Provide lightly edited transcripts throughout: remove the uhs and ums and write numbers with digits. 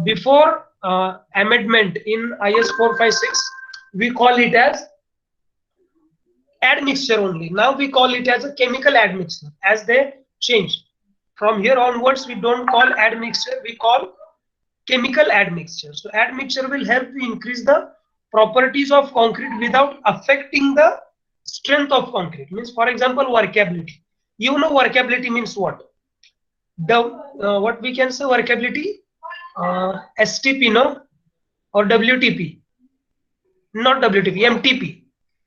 before amendment in IS 456, we call it as admixture only. Now we call it as a chemical admixture as they change. From here onwards, we don't call admixture, we call chemical admixture. So admixture will help to increase the properties of concrete without affecting the strength of concrete. Means, for example, workability. You know workability means what? The what we can say workability, STP, no, or WTP, not WTP, MTP,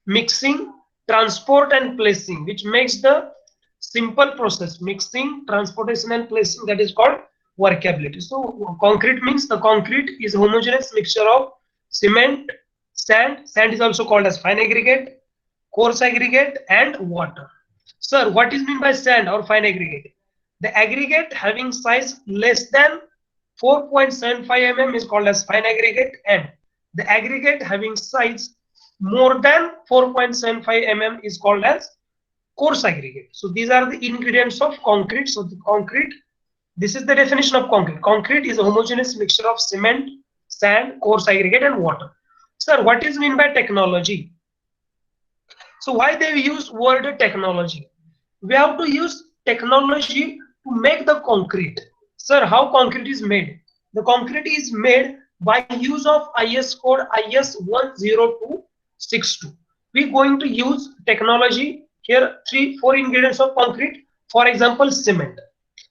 mixing, transport, and placing, which makes the simple process mixing, transportation, and placing, that is called workability. So, concrete means the concrete is a homogeneous mixture of cement, sand. Sand is also called as fine aggregate, coarse aggregate, and water. Sir, what is meant by sand or fine aggregate? The aggregate having size less than 4.75 mm is called as fine aggregate, and the aggregate having size more than 4.75 mm is called as coarse aggregate. So these are the ingredients of concrete. So the concrete, this is the definition of concrete. Concrete is a homogeneous mixture of cement, sand, coarse aggregate, and water. Sir, what is meant by technology? So why they use word technology? We have to use technology to make the concrete. Sir, how concrete is made? The concrete is made by use of IS code IS 10262. We're going to use technology here, four ingredients of concrete. For example, cement.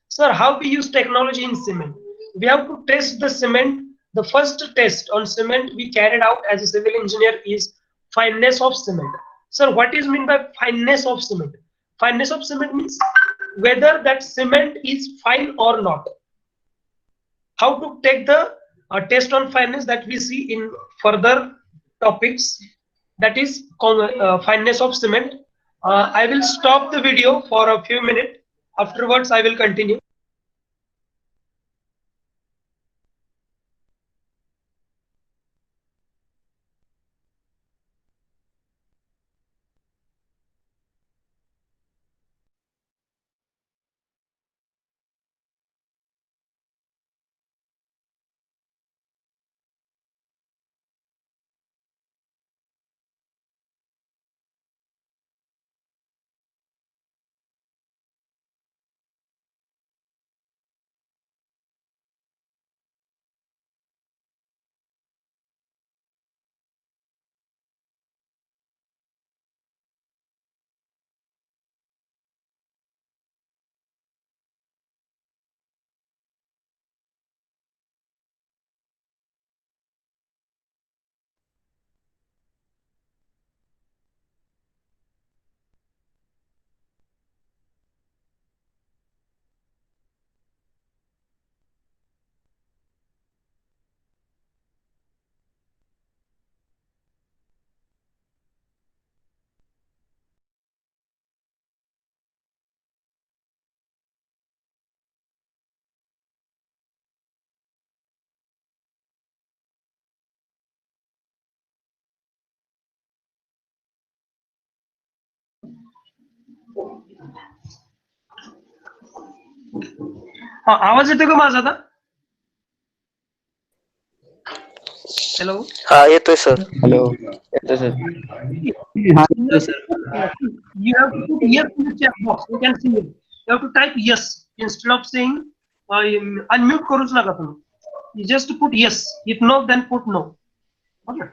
Sir, how we use technology in cement? We have to test the cement. The first test on cement we carried out as a civil engineer is fineness of cement. Sir, what is meant by fineness of cement? Fineness of cement means whether that cement is fine or not. How to take the test on fineness, that we see in further topics, that is fineness of cement. I will stop the video for a few minutes. Afterwards, I will continue. हा, आवाज येतो का माझा आता? Hello. हा येतोय sir. Hello, येतो sir. हा येतो sir. You have to put yes in the chat box. You can see it. You have to type yes instead of saying unmute करूच नका तुम्ही. You just put yes. If no, then put no. Okay.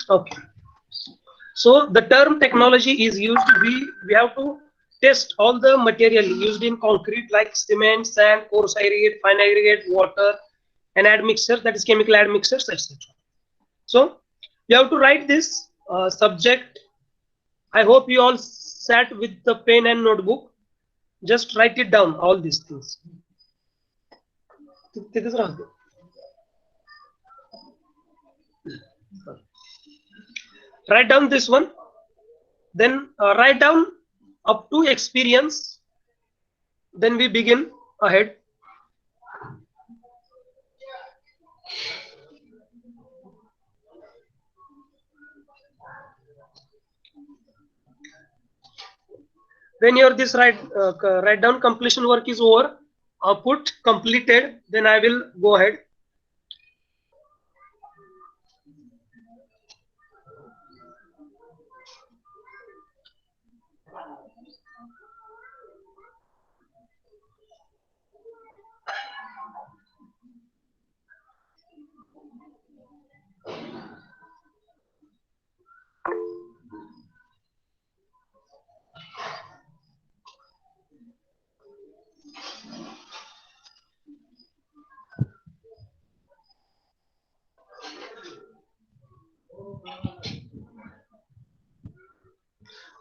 Okay. So the term technology is used. We have to test all the material used in concrete like cement, sand, coarse aggregate, fine aggregate, water, and admixture, that is chemical admixtures, etc. So you have to write this subject. I hope you all sat with the pen and notebook. Just write it down, all these things. Write down this one. Then write down up to experience. Then we begin ahead. When your this write down completion work is over, put completed. Then I will go ahead.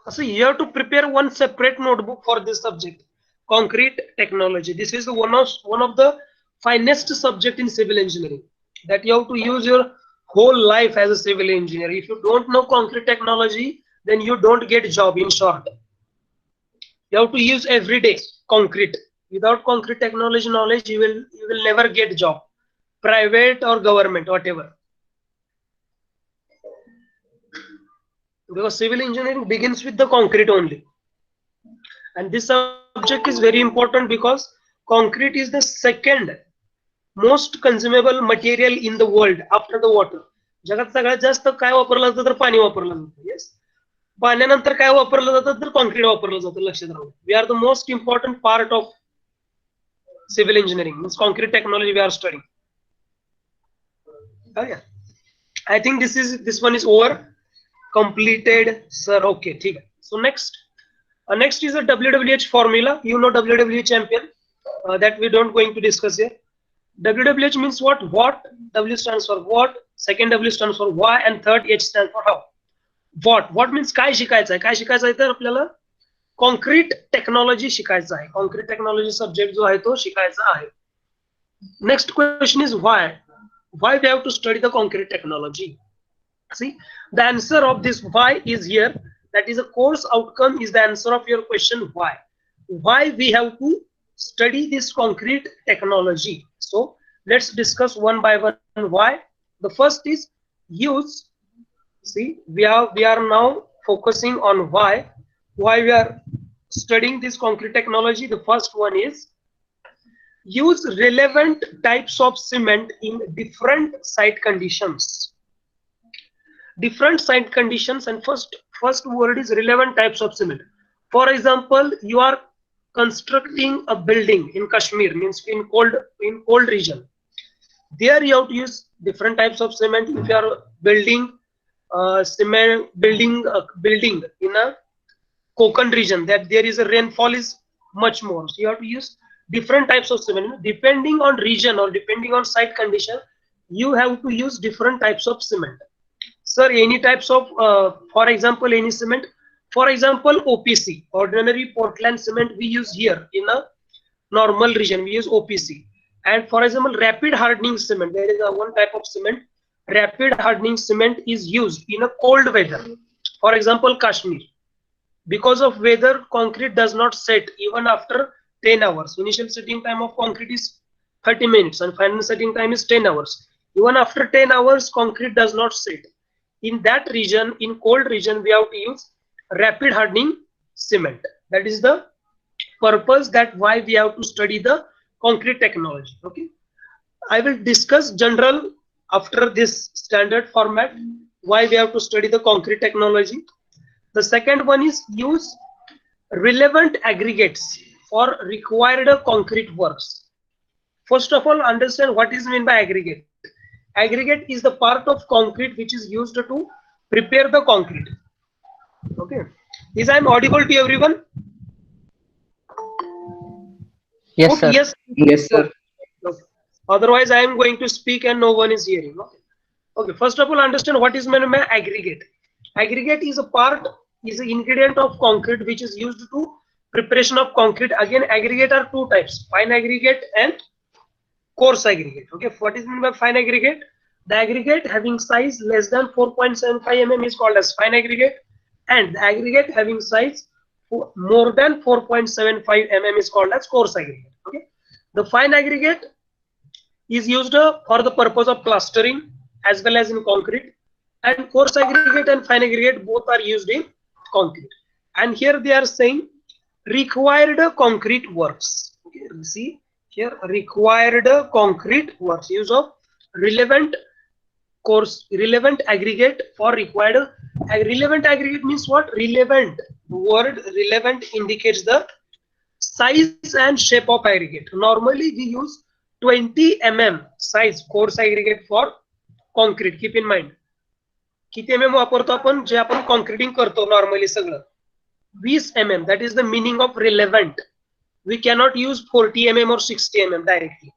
So you have to prepare one separate notebook for this subject, concrete technology. This is one of the finest subject in civil engineering that you have to use your whole life as a civil engineer. If you don't know concrete technology, then you don't get job. In short, you have to use every day concrete. Without concrete technology knowledge, you will never get job, private or government, whatever. Because civil engineering begins with the concrete only. And this subject is very important because concrete is the second most consumable material in the world after the water. जगात सगळ्यात जास्त काय वापरलं जातं तर पाणी वापरलं जातं. येस, पाण्यानंतर काय वापरलं जातं तर कॉन्क्रीट वापरलं जातं. लक्षात राहू. We are the most important part of civil engineering, means concrete technology we are studying. Okay. I think this one is over, completed, sir. Okay, ठीक है. So next is a WWH formula. You know WWH champion, that we don't going to discuss here. WWH means what? What. W stands for what. Second W stands for why, and third H stands for how. What means काय शिकायचं आहे. काय शिकायचं आहे तर आपल्याला concrete technology शिकायचं आहे. कॉन्क्रीट टेक्नॉलॉजी सब्जेक्ट जो आहे तो शिकायचा आहे. Next question is why we have to study the concrete technology. See, the answer of this why is here. That is a course outcome is the answer of your question why we have to study this concrete technology. So let's discuss one by one why. The first is use. See, we are now focusing on why we are studying this concrete technology. The first one is use relevant types of cement in different site conditions. Different site conditions, and first word is relevant types of cement. For example, you are constructing a building in Kashmir, means in cold region. There you have to use different types of cement. If you are building building in a Konkan region, that there is a rainfall is much more, so you have to use different types of cement. Depending on region or depending on site condition, you have to use different types of cement. Sir, any types of for example, any cement. For example, OPC, ordinary Portland cement, we use here in a normal region, we use OPC. And for example, rapid hardening cement, there is one type of cement. Rapid hardening cement is used in a cold weather. For example, Kashmir. Because of weather, concrete does not set even after 10 hours. Initial setting time of concrete is 30 minutes and final setting time is 10 hours. Even after 10 hours, concrete does not set. In that region, in cold region, we have to use rapid hardening cement. That is the purpose, that why we have to study the concrete technology. Okay, I will discuss general after this standard format, why we have to study the concrete technology. The second one is use relevant aggregates for required concrete works. First of all, understand what is meant by aggregate. Aggregate is the part of concrete which is used to prepare the concrete. Okay, is I am audible to everyone? Yes, sir. Yes, sir. Okay. Otherwise, I am going to speak and no one is hearing. Okay. First of all, understand what is meant by aggregate. Aggregate is a part, is an ingredient of concrete which is used to preparation of concrete. Again, aggregate are two types: fine aggregate and coarse aggregate. Okay, what is meant by fine aggregate? The aggregate having size less than 4.75 mm is called as fine aggregate. and the aggregate having size more than 4.75 mm is called as coarse aggregate. Okay, the fine aggregate is used for the purpose of plastering as well as in concrete, and coarse aggregate and fine aggregate both are used in concrete. And here they are saying required concrete works. Okay, see here, required concrete works, use of relevant aggregate for required. Relevant aggregate means what? Relevant, word relevant indicates the size and shape of aggregate. Normally we use 20 mm size coarse aggregate for concrete. Keep in mind, किती mm वापरतो आपण जे आपण concreting करतो normally सगळं 20 mm. That is the meaning of relevant. We cannot use 40 mm or 60 mm directly.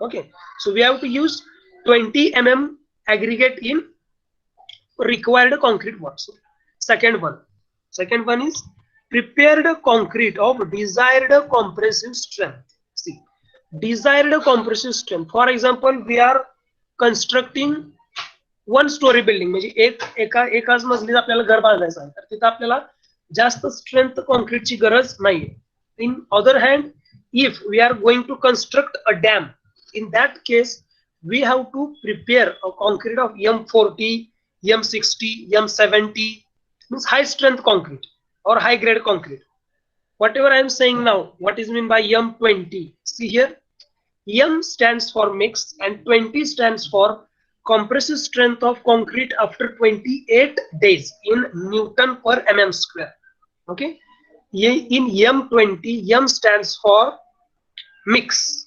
Okay, so we have to use 20 mm aggregate in required concrete works. Second one is prepared concrete of desired compressive strength. See, desired compressive strength. For example, we are constructing one story building, म्हणजे एकाच मजलीत आपल्याला घर बांधायचं आहे, तर तिथं आपल्याला जास्त स्ट्रेंथ कॉन्क्रीटची गरज नाहीये. In other hand, if we are going to construct a dam, in that case we have to prepare a concrete of M40, M60, M70, means high strength concrete or high grade concrete. Whatever I am saying now, what is meant by M20? See here, M stands for mix and 20 stands for compressive strength of concrete after 28 days in Newton per mm square. Okay, in M20, M stands for mix,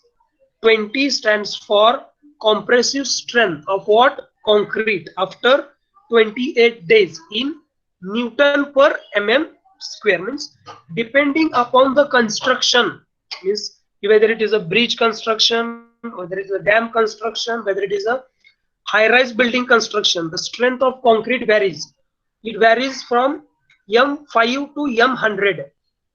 20 stands for compressive strength of what? Concrete after 28 days in Newton per mm square. Means depending upon the construction, means whether it is a bridge construction, whether it is a dam construction, whether it is a high-rise building construction, the strength of concrete varies. It varies from M5 to M100,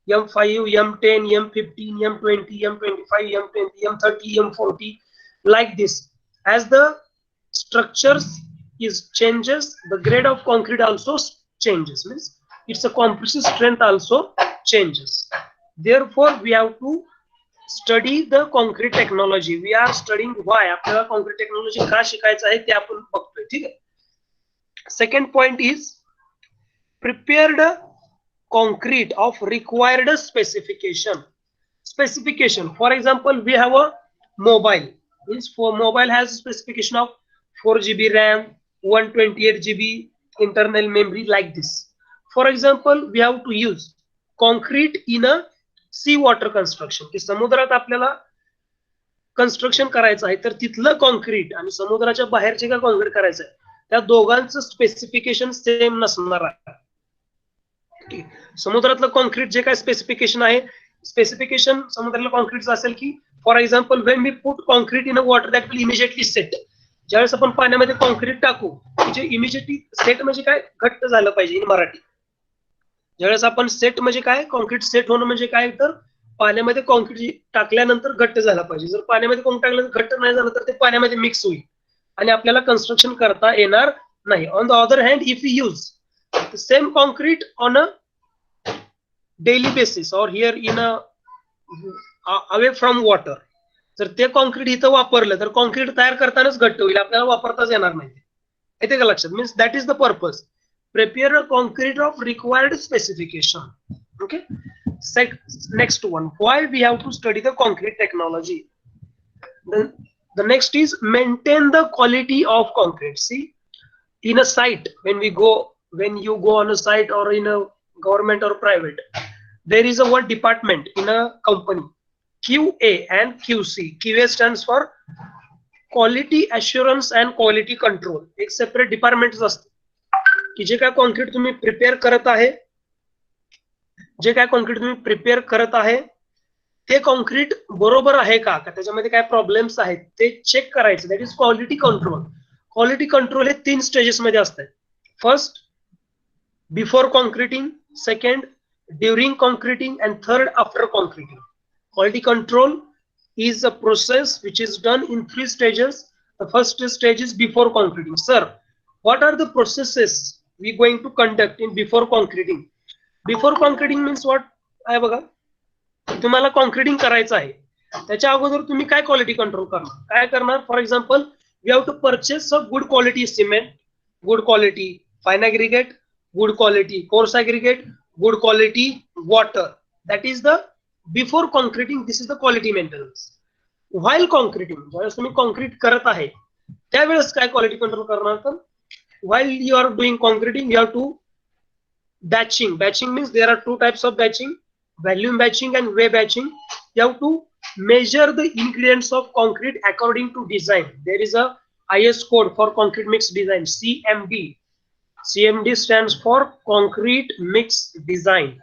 M5, M10, M15, M20, M25, M20, M30, M40, like this. As the structures changes, the grade of concrete also changes. Means its a compressive strength also changes. Therefore, we have to study the concrete technology. We are studying why आपल्याला concrete technology का शिकायचं आहे ते आपण बघतोय. ठीक आहे. Second point is prepared concrete of required specification. Specification. For example, we have a mobile. Means for mobile has a specification of 4 GB RAM, 128 GB internal memory, like this. For example, we have to use concrete in a C water construction, की समुद्रात आपल्याला construction करायचं आहे, तर तिथलं concrete आणि समुद्राच्या बाहेरचे काय कॉन्क्रीट करायचं आहे, त्या दोघांचं स्पेसिफिकेशन सेम नसणार आहे. समुद्रातलं कॉन्क्रीट जे काय स्पेसिफिकेशन आहे, स्पेसिफिकेशन समुद्रातलं कॉन्क्रीटचं असेल की for example when we put concrete in a water that will immediately set. ज्यावेळेस आपण पाण्यामध्ये कॉन्क्रीट टाकू, जे इमिजिएटली सेट म्हणजे काय, घट्ट झालं पाहिजे इन मराठी. ज्यावेळेस आपण सेट म्हणजे काय, कॉन्क्रीट सेट होणं म्हणजे काय, तर पाण्यामध्ये कॉन्क्रीट टाकल्यानंतर घट्ट झाला पाहिजे. जर पाण्यामध्ये कॉन्क्रीट टाकल्यानंतर घट्ट नाही झालं तर ते पाण्यामध्ये मिक्स होईल आणि आपल्याला कन्स्ट्रक्शन करता येणार नाही. On the other hand, if you use the same concrete on a daily basis और here in a away from water, जर ते कॉन्क्रीट इथं वापरलं तर कॉन्क्रीट तयार करतानाच घट्ट होईल, आपल्याला वापरताच येणार नाही. येते का लक्षात? Means that is the purpose. Prepare a concrete of required specification. Okay. Next one, why we have to study the concrete technology. The next is maintain the quality of concrete. See, in a site, when you go on a site or in a government or private, there is a one department in a company, QA and QC. QA stands for quality assurance and quality control. एक separate department असते की जे काय concrete तुम्ही prepare करत आहे, ते concrete बरोबर आहे का, त्याच्यामध्ये काय प्रॉब्लेम्स आहेत ते चेक करायचं. That is quality control. Quality control हे 3 स्टेजेस मध्ये असतात. First before concreting, second during concreting and third after concreting. Quality control is a process which is done in 3 stages. The first stage is before concreting. Sir, what are the processes we going to conduct in before concreting. Before concreting means what आहे बघा, तुम्हाला concreting करायचं आहे त्याच्या अगोदर तुम्ही काय quality control करणार, काय करणार. For example you have to purchase a good quality cement, good quality fine aggregate, good quality coarse aggregate, good quality water. That is the before concreting. This is the quality maintenance. While concreting, ज्यावेळेस तुम्ही concrete करत आहे त्यावेळेस काय quality control करणार, तर while you are doing concreting you have to batching. Batching means there are two types of batching, volume batching and weigh batching. You have to measure the ingredients of concrete according to design. There is a IS code for concrete mix design, CMD. CMD stands for concrete mix design,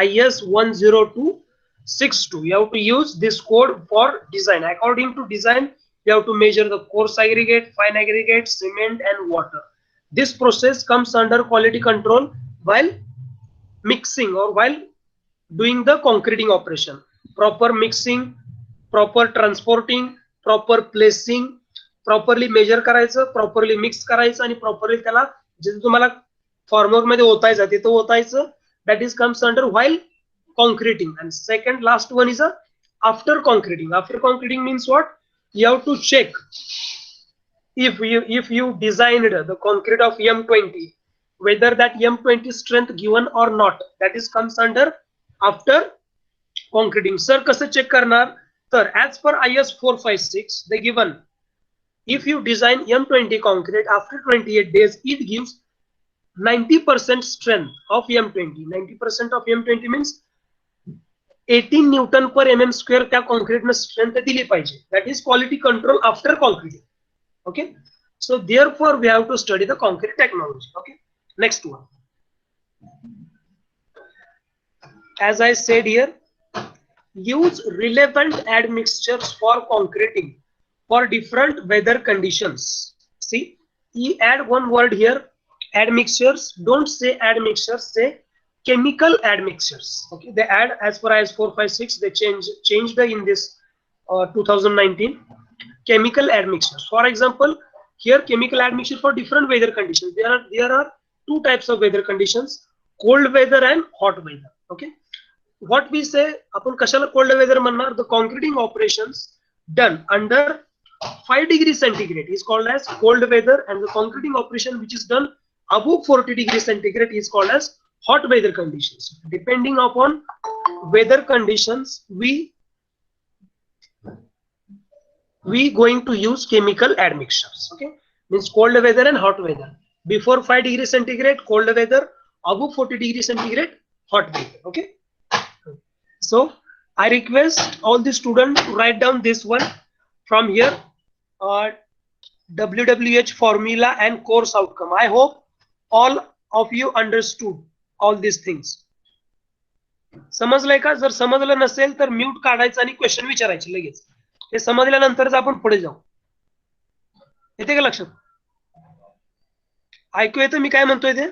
IS 10262. You have to use this code for design. According to design, you have to measure the coarse aggregate, fine aggregate, cement and water. This process comes under quality control while mixing or while doing the concreting operation. Proper mixing, proper transporting, proper placing, properly measure करायचं, properly mix करायचं आणि properly त्याला जिथे तुम्हाला formwork मध्ये ओतायचं तिथं ओतायचं. That is comes under while concreting. And second last one is a after concreting. After concreting means what, you have to check if you designed the concrete of M20, whether that M20 strength given or not, that is comes under after concreting. Sir कसं check करणार, तर as per IS 456 they given, if you design M20 concrete after 28 days it gives 90% strength of M20. 90% of M20 means 18 Newton per mm square त्या concrete ने strength दिली पाहिजे. That is quality control after concreting. Okay, so therefore we have to study the concrete technology. Okay, next one. As I said here, use relevant admixtures for concreting for different weather conditions. See, you add one word here, admixtures. Don't say admixtures, say chemical admixtures. Okay, they add as per IS 456. They changed the in this 2019 chemical admixtures. For example, here chemical admixture for different weather conditions. There are two types of weather conditions, cold weather and hot weather. Okay, what we say आपण कशाला cold weather म्हणणार, the concreting operations done under 5 degrees centigrade is called as cold weather, and the concreting operation which is done above 40 degrees centigrade is called as hot weather conditions. Depending upon weather conditions, we going to use chemical admixtures. Okay, means cold weather and hot weather. Before 5 degrees centigrade cold weather, above 40 degrees centigrade hot weather. Okay, so I request all the students to write down this one from here, WWH formula and course outcome. I hope all of you understood all these things. समजलंय का? जर समजलं नसेल तर mute काढायचं आणि question विचारायचे लगेच. हे समजल्यानंतरच आपण पुढे जाऊ. येते का लक्षात? ऐकू येतं मी काय म्हणतोय ते?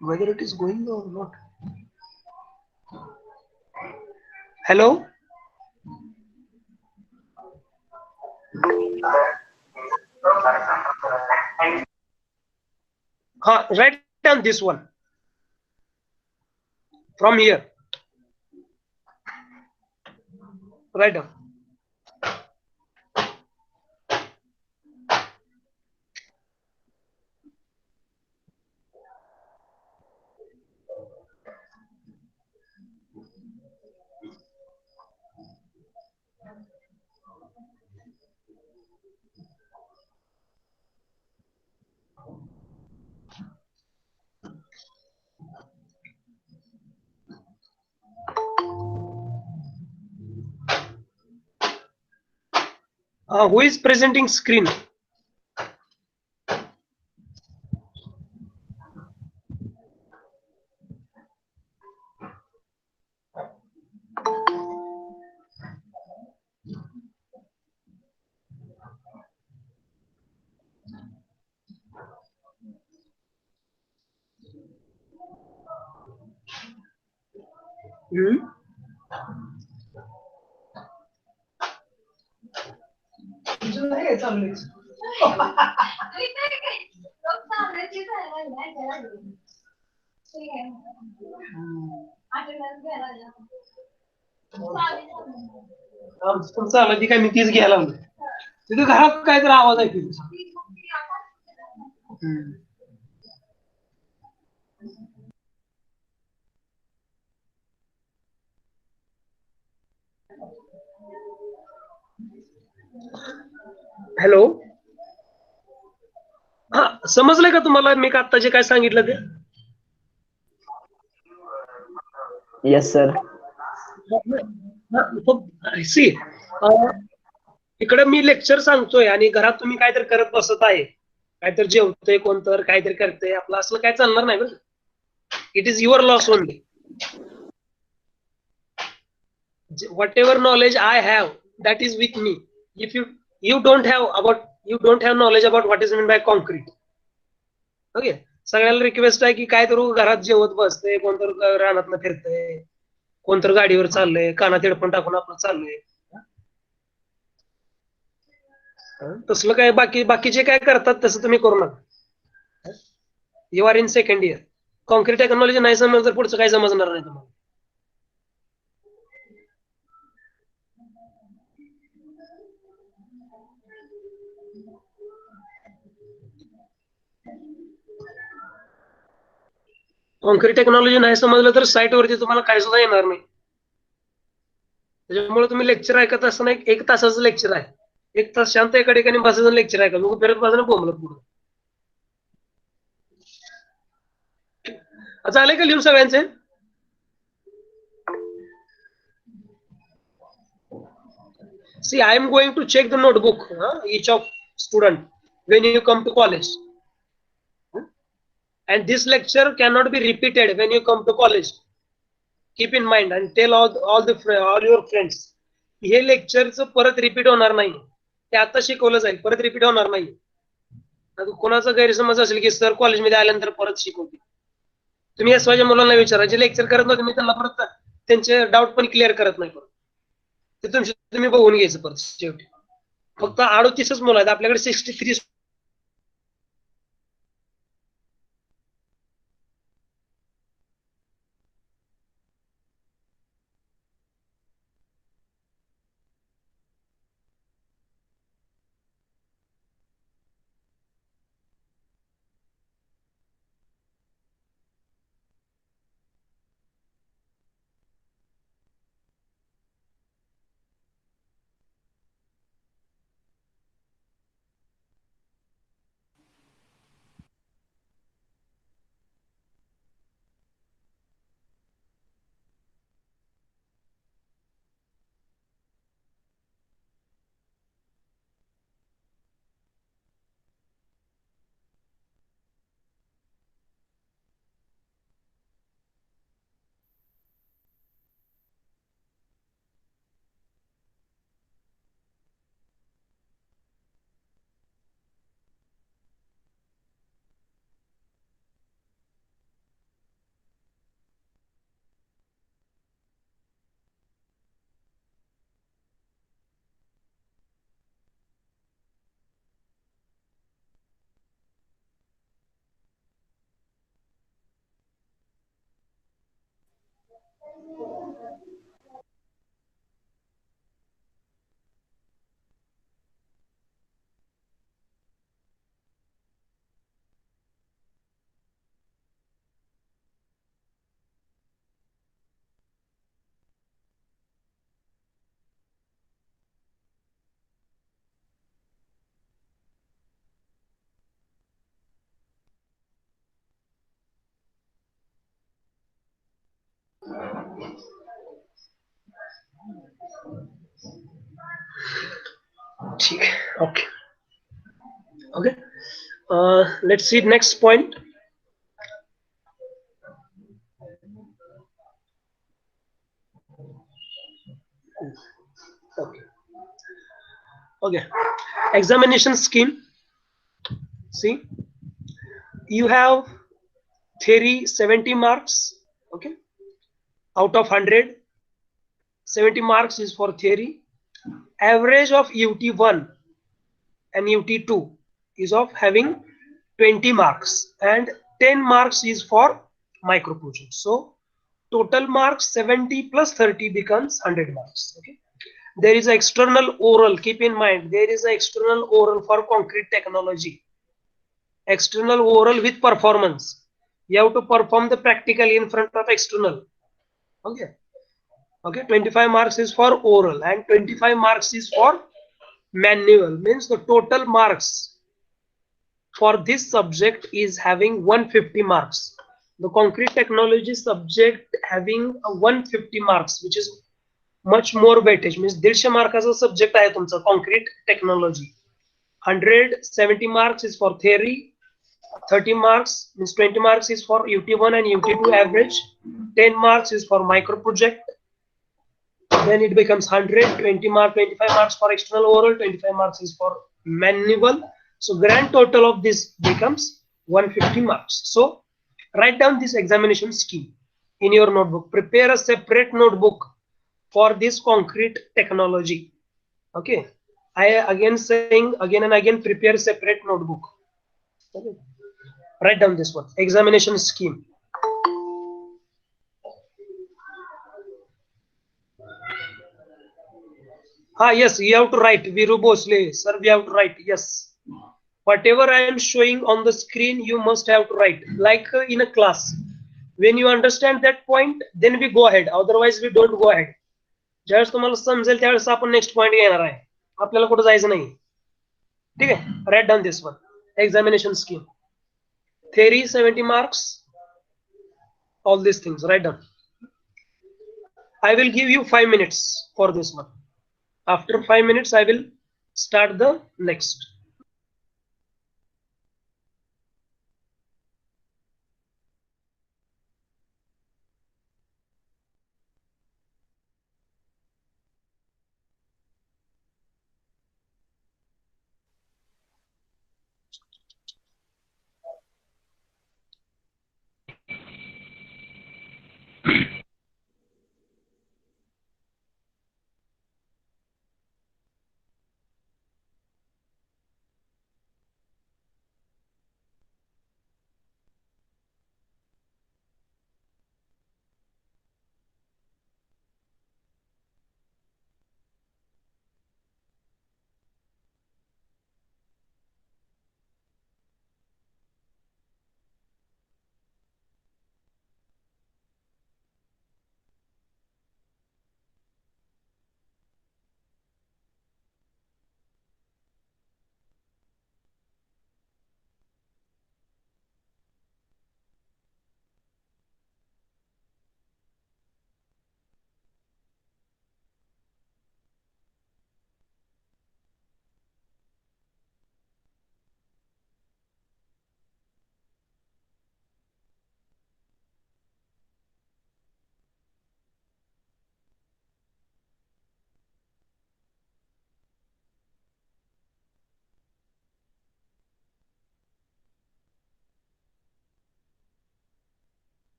Whether it is going or not. Hello? Write down this one from here. Write down. Who is presenting screen? तुमचं आलं ती काय मी तीच घ्यायला लागलो तिथे घरात काहीतरी आवाज ऐकू हॅलो हा समजलंय का तुम्हाला मी आता जे काय सांगितलं ते Yes, sir. सी इकडे मी लेक्चर सांगतोय आणि घरात तुम्ही काहीतरी करत बसत आहे काहीतरी जेवतोय कोणतर काहीतरी करतोय आपलं असलं काय चालणार नाही बरं it is your loss only whatever knowledge I have that is with me if you don't have knowledge about what is meant by concrete okay सगळ्याला रिक्वेस्ट आहे की काय करू घरात जेवत बसते कोणतर रानात फिरतंय कोणतर गाडीवर चाललंय कानात हेडफोन टाकून आपलं चाललंय तसलं काय बाकीचे काय करतात तसं तुम्ही करू नका you are in second year concrete technology नाही समजलं तर पुढचं काय समजणार नाही तुम्हाला कॉन्क्रीट टेक्नॉलॉजी नाही समजलं तर साईट वरती तुम्हाला काय सुद्धा येणार नाही त्याच्यामुळे तुम्ही लेक्चर ऐकत असताना एक तासाचं लेक्चर आहे 1 तास शांत एका ठिकाणी बसायचं लेक्चर आहे का लोक फिरत बसायला बोंबलत पुढे आता आले का लिहून सगळ्यांचे See, I am going to check the notebook, each of student when you come to college. And this lecture cannot be repeated when you come to college. Keep in mind and tell all your friends. हे लेक्चरचं परत repeat होणार नाही ते आता शिकवलं जाईल परत repeat होणार नाही कोणाचा गैरसमज असेल की सर कॉलेजमध्ये आल्यानंतर परत शिकवते तुम्ही एसवायच्या मुलांना विचारा जे लेक्चर करत नव्हते मी त्यांना परत त्यांचे डाऊट पण क्लिअर करत नाही परत ते तुम्ही बघून घ्यायचं परत शेवटी फक्त 38च मुलं आहेत आपल्याकडे 63 ठीक है okay let's see next point okay examination scheme see you have theory 70 marks okay out of 100 70 marks is for theory average of UT1 and UT2 is of having 20 marks and 10 marks is for micro project. So total marks 70 plus 30 becomes 100 marks. Okay. There is an external oral. Keep in mind, there is an external oral for concrete technology. External oral with performance. You have to perform the practical in front of external. Okay. Okay. 25 marks is for oral and 25 marks is for manual. Means the total marks for this subject is having 150 marks. The concrete technology subject having a 150 marks, which is much more weightage. Means 150 मार्काचा subject आहे तुमचा concrete technology. 170 marks is for theory. 30 marks means 20 marks is for UT1 and UT2 average. 10 marks is for micro project. Then it becomes 100, 20 marks, 25 marks for external oral, 25 marks is for manual. So grand total of this becomes 150 marks. So write down this examination scheme in your notebook. Prepare a separate notebook for this concrete technology. Okay. I again saying again and again, prepare separate notebook. Okay. Write down this one, examination scheme. Yes, you have to write. Viru Bosle, sir, we have to write. Yes. Whatever I am showing on the screen, you must have to write. Like in a class. When you understand that point, then we go ahead. Otherwise, we don't go ahead. ज्यावेळेस तुम्हाला समजेल त्यावेळेस आपण next point घेणार आहे. आपल्याला कुठं जायचं नाही. ठीक आहे. Write down this one. Examination scheme. Theory 70 marks. All these things. Write down. I will give you 5 minutes for this one. After 5 minutes, I will start the next.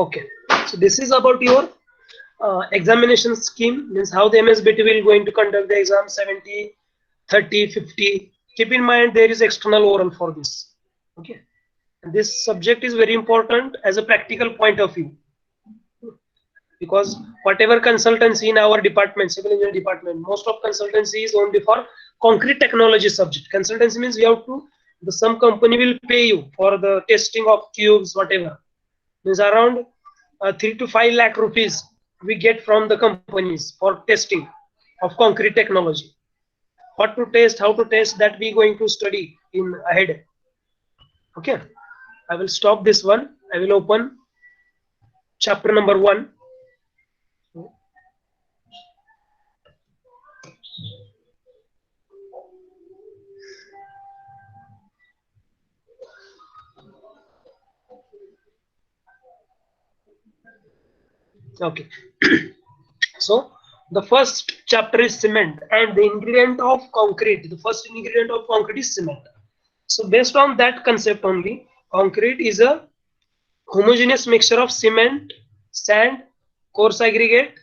Okay, so this is about your examination scheme, means how the MSBT will going to conduct the exam 70, 30, 50. Keep in mind there is external oral for this. Okay, and this subject is very important as a practical point of view, because whatever consultancy in our department, civil engineering department, most of consultancy is only for concrete technology subject. Consultancy means you have to, some company will pay you for the testing of cubes, whatever. Means around 3 to 5 lakh rupees we get from the companies for testing of concrete technology. What to test, how to test, that we going to study in ahead. Okay, I will stop this one. I will open chapter number 1. Okay. So the first chapter is cement, and the ingredient of concrete. The first ingredient of concrete is cement. So based on that concept only, concrete is a homogeneous mixture of cement, sand, coarse aggregate,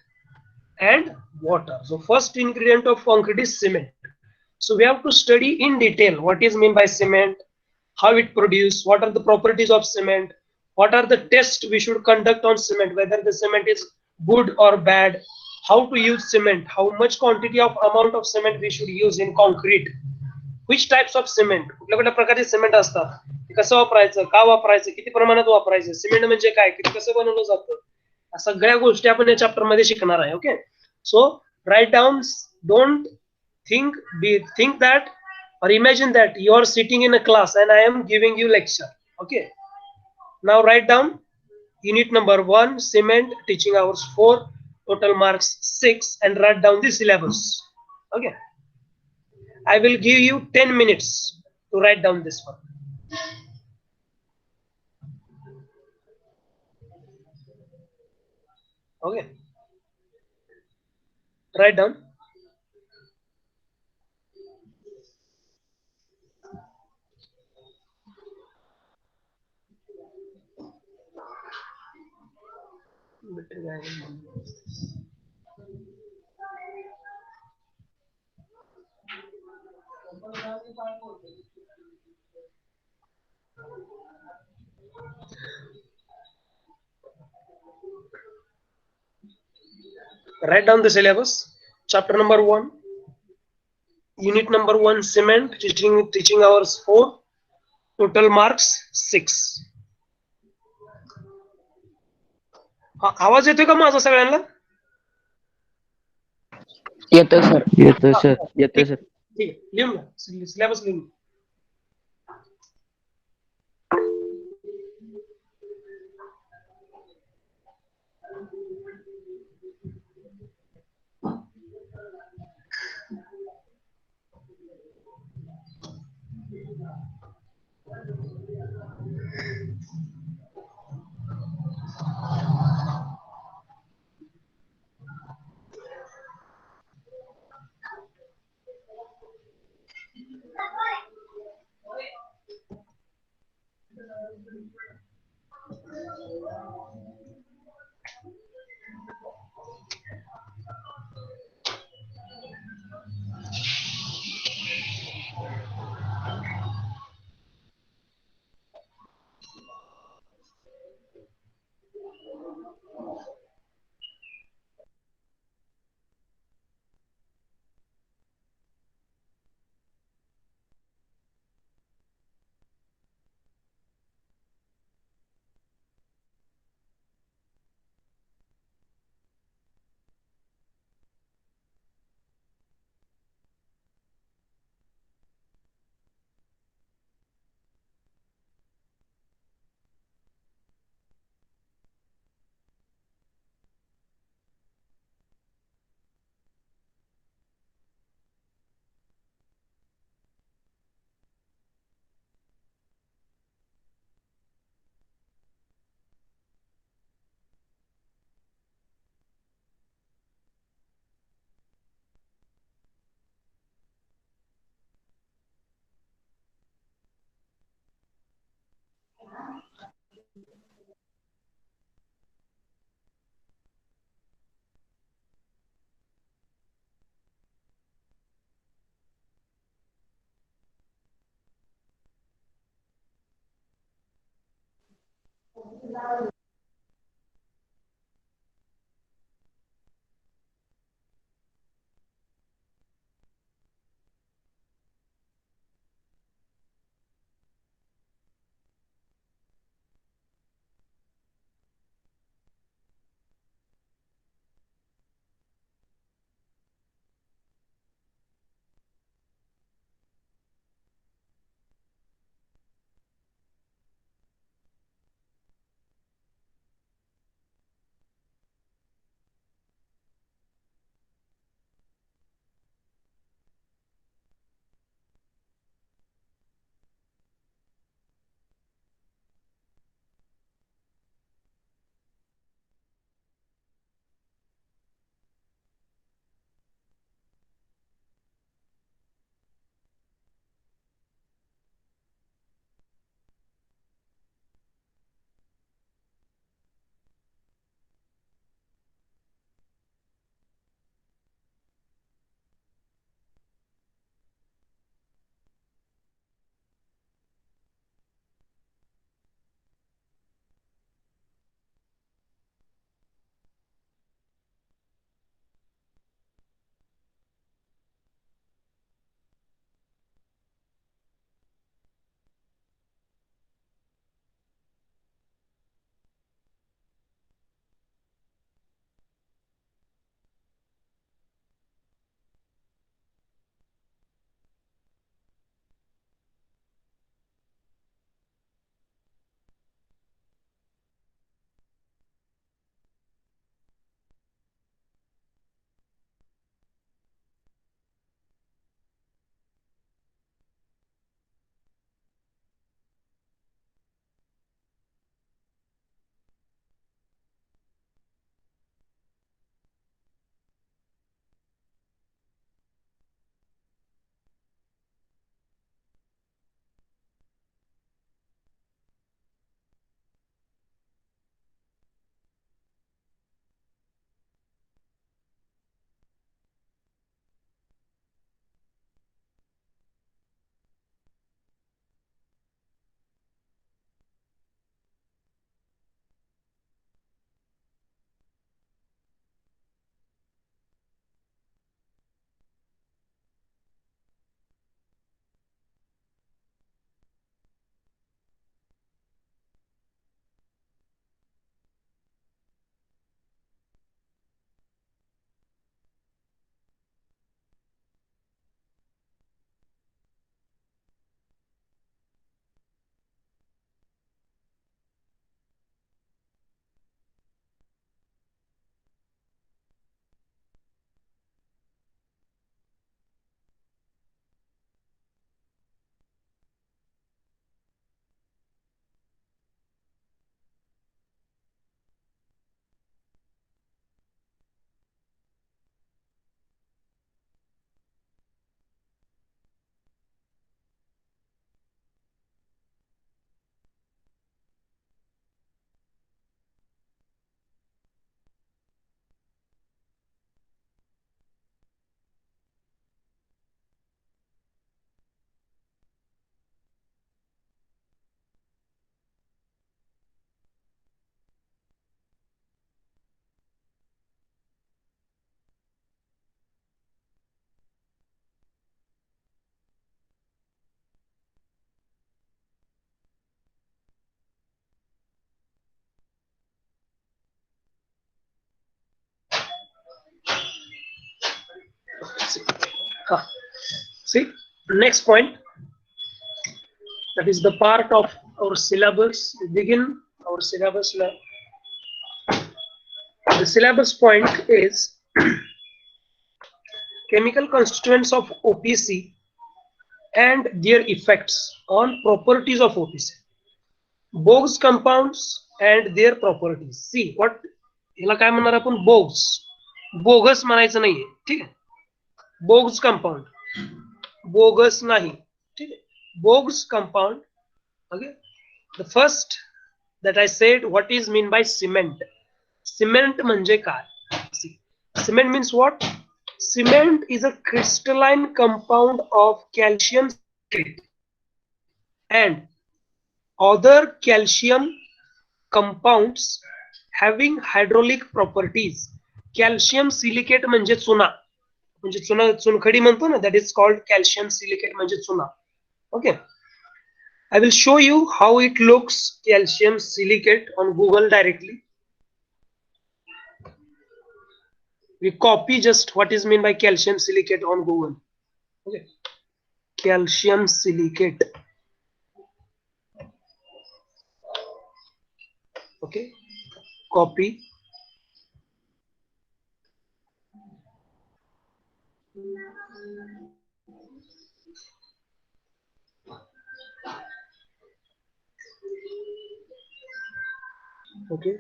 and water. So first ingredient of concrete is cement. So we have to study in detail what is meant by cement, how it produces, what are the properties of cement, what are the tests we should conduct on cement, whether the cement is good or bad, how to use cement, how much quantity of amount of cement we should use in concrete, which types of cement, कुठल्या कुठल्या प्रकारचे cement असतात, कसं वापरायचं, का वापरायचं, किती प्रमाणात वापरायचं, सिमेंट म्हणजे काय, कसं बनवलं जातं, सगळ्या गोष्टी आपण या चॅप्टर मध्ये शिकणार आहे. Okay, so write down, don't think that or imagine that you are sitting in a class and I am giving you lecture. Okay, now write down unit number 1, cement, teaching hours 4, total marks 6, and write down the syllabus. Okay, I will give you 10 minutes to write down this one. Okay, write down. Write down the syllabus. Chapter number 1, unit number 1, cement, teaching hours 4, total marks 6. आवाज येतोय का माझा सगळ्यांना? येतोय sir. येतोय sir. येतोय sir. ठीक आहे, लिहून घ्या, सिलेबस लिहून घ्या. See, next point, that is the part of our syllabus. We begin our syllabus. The syllabus point is chemical constituents of OPC and their effects on properties of OPC. Bogus compounds and their properties. See what याला काय म्हणणार आपण, बोग्स. Bogus म्हणायचं नाहीये, ठीक आहे. बोग्स compound, bogus नाही, ठीक आहे. बोग्स compound. Okay, the first that I said, what is mean by cement? Cement म्हणजे काय? See, cement means what? Cement is a crystalline compound of calcium and other calcium compounds having hydraulic properties. Calcium silicate म्हणजे चुना, म्हणजे चुनखडी म्हणतो ना, that is called calcium silicate म्हणजे चुना. Okay, I will show you how it looks, calcium silicate, on Google directly. We copy just what is meant by calcium silicate on Google. Okay, calcium silicate. Okay, copy. Okay,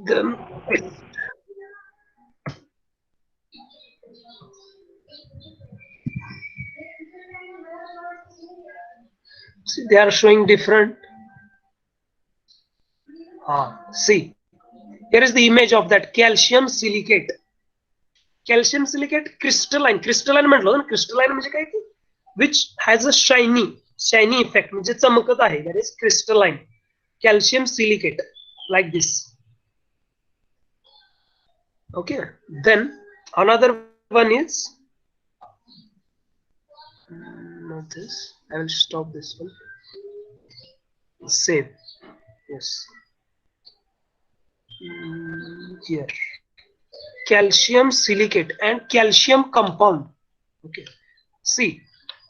then see, they are showing different. See, here is the image of that calcium silicate. Calcium silicate crystalline. Crystalline म्हटलं ना, crystalline म्हणजे काय की which has a shiny effect, म्हणजे चमकत आहे. That is crystalline. Calcium silicate like this. Okay, then another one is not this. I will stop this one. Save. Yes. Here. Calcium silicate and calcium compound. Okay. See,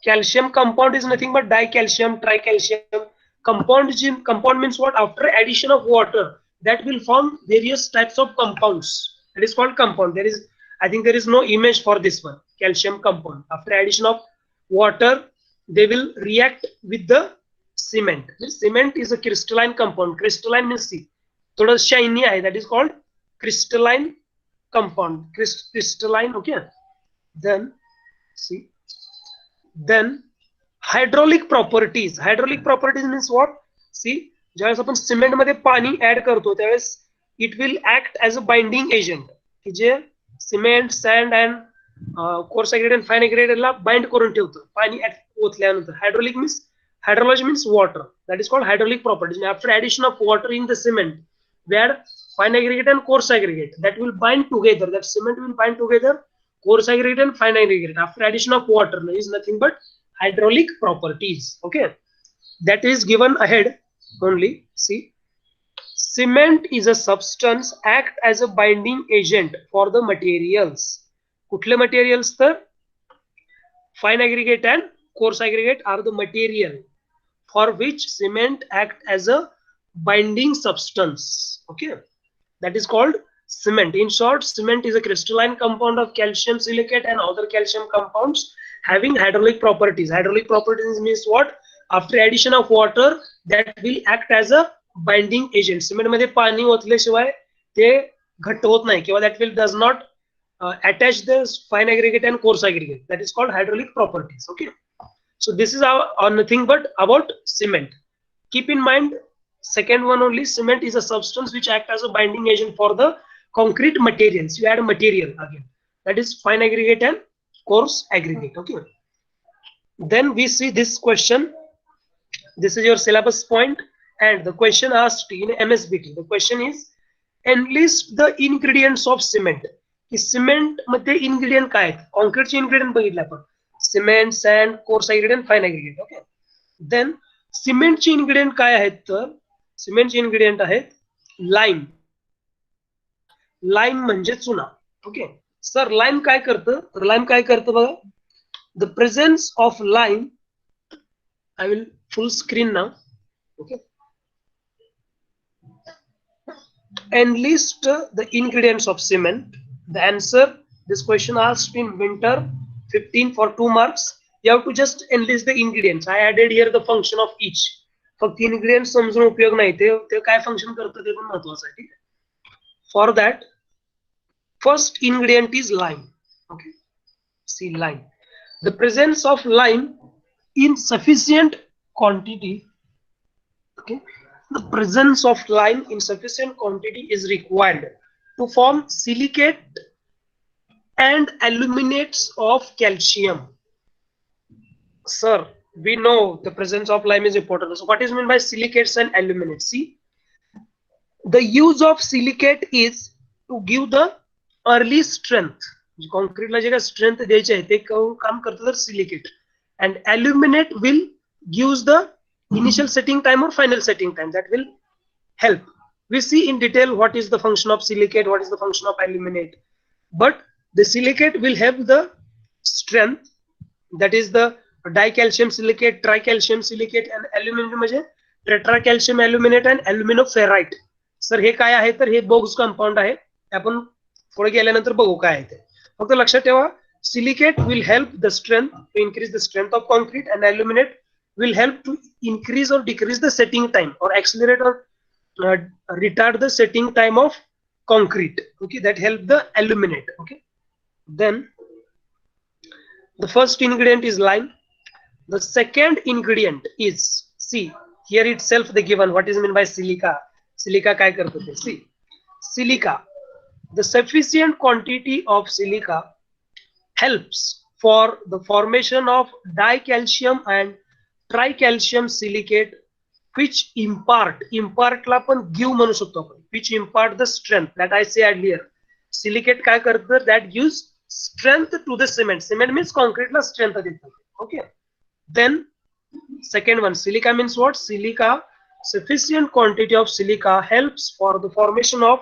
calcium compound is nothing but dicalcium, tricalcium. Compound means what? After addition of water, that will form various types of compounds. That is called compound. I think there is no image for this one. Calcium compound. After addition of water, they will react with the cement. This cement is a crystalline compound. Crystalline means see, thoda shiny hai. That is called crystalline compound. Crystalline. Okay. Then see. Then hydraulic properties. Hydraulic properties means what? See, ज्यावेळेस आपण cement मध्ये पाणी add करतो त्यावेळेस it will act as a binding agent, की जे cement, sand and coarse aggregate, fine ऍग्रेगेटला bind करून ठेवतं पाणी ओतल्यानंतर. Hydrology means water. That is called hydraulic properties. After addition of water in the cement, where fine aggregate and coarse aggregate that will bind together. That cement will bind together coarse aggregate and fine aggregate. After addition of water is nothing but hydraulic properties. Okay, that is given ahead only. See, cement is a substance act as a binding agent for the materials. कुठले materials तर fine aggregate and coarse aggregate are the material for which cement act as a binding substance. Okay, that is called cement. In short, cement is a crystalline compound of calcium silicate and other calcium compounds having hydraulic properties. Hydraulic properties means what? After addition of water, that will act as a binding agent. Cement मध्ये पाणी ओतल्याशिवाय ते घट्ट होत नाही, किंवा that will does not attach the fine aggregate and coarse aggregate. That is called hydraulic properties. Okay, so this is nothing but about cement. Keep in mind, second one only, cement is a substance which act as a binding agent for the concrete materials. You add material again, that is fine aggregate and coarse aggregate. Okay, then we see this question. This is your syllabus point, and the question asked in MSBT. The question is, enlist the ingredients of cement. की cement मध्ये ingredient काय आहेत? कॉन्क्रीटचे ingredient बघितले आपण, cement, sand, coarse aggregate, fine aggregate. Okay, then सिमेंटचे ingredient काय आहेत? तर सिमेंटचे इन्ग्रेडियंट आहेत लाईम. लाईम म्हणजे चुना. ओके, सर लाईम काय करतं, तर लाईम काय करतं बघा, the presence of lime, I will full screen now, okay, enlist the ingredients of cement. The answer, this question asked in winter 15 for 2 marks. You have to just enlist the ingredients. I added here the function of each. फक्त ingredients समजून उपयोग नाही, ते काय function करतं ते पण महत्वाचं आहे. ठीक आहे. For that, first ingredient is lime. Okay, see lime. The presence of lime in sufficient quantity. Okay, the presence of lime in sufficient quantity is required to form silicate and aluminates of calcium. Sir, we know the presence of lime is important. So what is meant by silicates and aluminates? See, the use of silicate is to give the early strength. Concrete ला जे काय strength द्यायचे आहे ते काम करतं तर silicate, and aluminate will gives the initial setting time or final setting time. That will help. We see in detail what is the function of silicate, what is the function of aluminate. But the silicate will have the strength, that is the dicalcium silicate, tricalcium silicate, and aluminum म्हणजे tetracalcium aluminate and aluminoferrite. Sir हे काय आहे, तर हे बोग्स compound आहे. आपण पुढे गेल्यानंतर बघू काय आहे ते. फक्त लक्षात ठेवा, silicate will help the strength to increase the strength of concrete, and aluminate will help to increase or decrease the setting time or accelerate or retard the setting time of concrete. Okay, that help the aluminate. Okay, then the first ingredient is lime. The second ingredient is, see here itself the given what is meant by silica. Silica काय करतो ते, see, silica, the sufficient quantity of silica helps for the formation of dicalcium and tricalcium silicate, which impart ला पण give म्हणू शकतो आपण, which impart the strength that I said earlier. Silicate काय करतं, that gives strength to the cement. Cement means concrete La strength देतं. Okay, then second one, silica means what? Silica, sufficient quantity of silica helps for the formation of